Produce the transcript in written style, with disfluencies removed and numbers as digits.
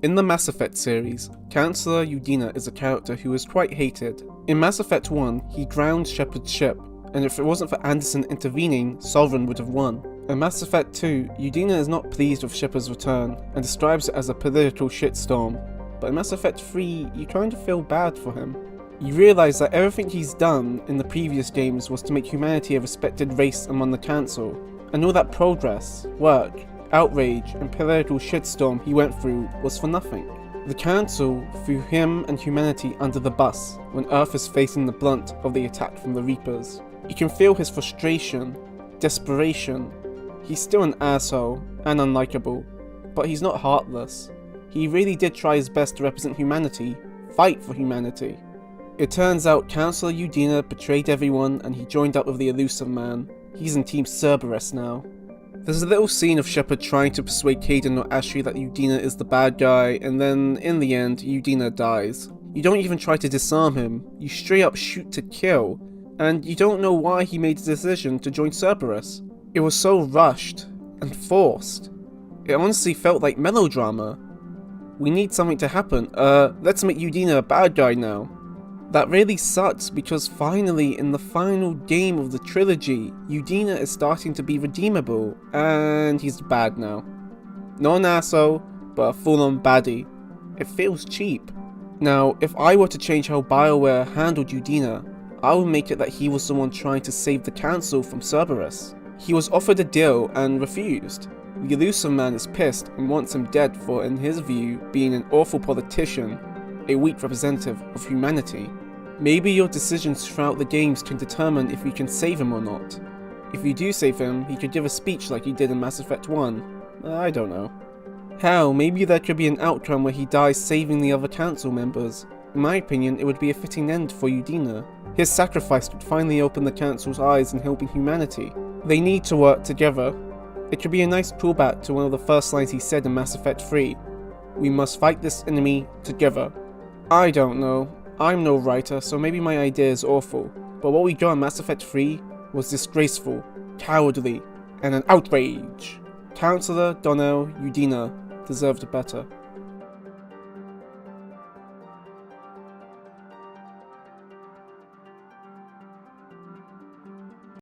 In the Mass Effect series, Councillor Udina is a character who is quite hated. In Mass Effect 1, he drowned Shepard's ship, and if it wasn't for Anderson intervening, Sovereign would have won. In Mass Effect 2, Udina is not pleased with Shepard's return, and describes it as a political shitstorm. But in Mass Effect 3, you kind of feel bad for him. You realise that everything he's done in the previous games was to make humanity a respected race among the Council, and all that progress, work, outrage, and political shitstorm he went through was for nothing. The Council threw him and humanity under the bus when Earth is facing the brunt of the attack from the Reapers. You can feel his frustration, desperation. He's still an asshole and unlikable, but he's not heartless. He really did try his best to represent humanity, fight for humanity. It turns out Councillor Udina betrayed everyone and he joined up with the Elusive Man. He's in Team Cerberus now. There's a little scene of Shepard trying to persuade Kaidan or Ashley that Udina is the bad guy, and then, in the end, Udina dies. You don't even try to disarm him, you straight up shoot to kill, and you don't know why he made the decision to join Cerberus. It was so rushed and forced. It honestly felt like melodrama. We need something to happen, let's make Udina a bad guy now. That really sucks because finally, in the final game of the trilogy, Udina is starting to be redeemable, and he's bad now. Not an asshole, but a full-on baddie. It feels cheap. Now, if I were to change how BioWare handled Udina, I would make it that he was someone trying to save the Council from Cerberus. He was offered a deal and refused. The Elusive Man is pissed and wants him dead for, in his view, being an awful politician, a weak representative of humanity. Maybe your decisions throughout the games can determine if you can save him or not. If you do save him, he could give a speech like he did in Mass Effect 1. I don't know. Hell, maybe there could be an outcome where he dies saving the other Council members. In my opinion, it would be a fitting end for Udina. His sacrifice would finally open the Council's eyes in helping humanity. They need to work together. It could be a nice pullback to one of the first lines he said in Mass Effect 3. We must fight this enemy together. I don't know. I'm no writer, so maybe my idea is awful, but what we got in Mass Effect 3 was disgraceful, cowardly, and an outrage. Councillor Donnel Udina deserved better.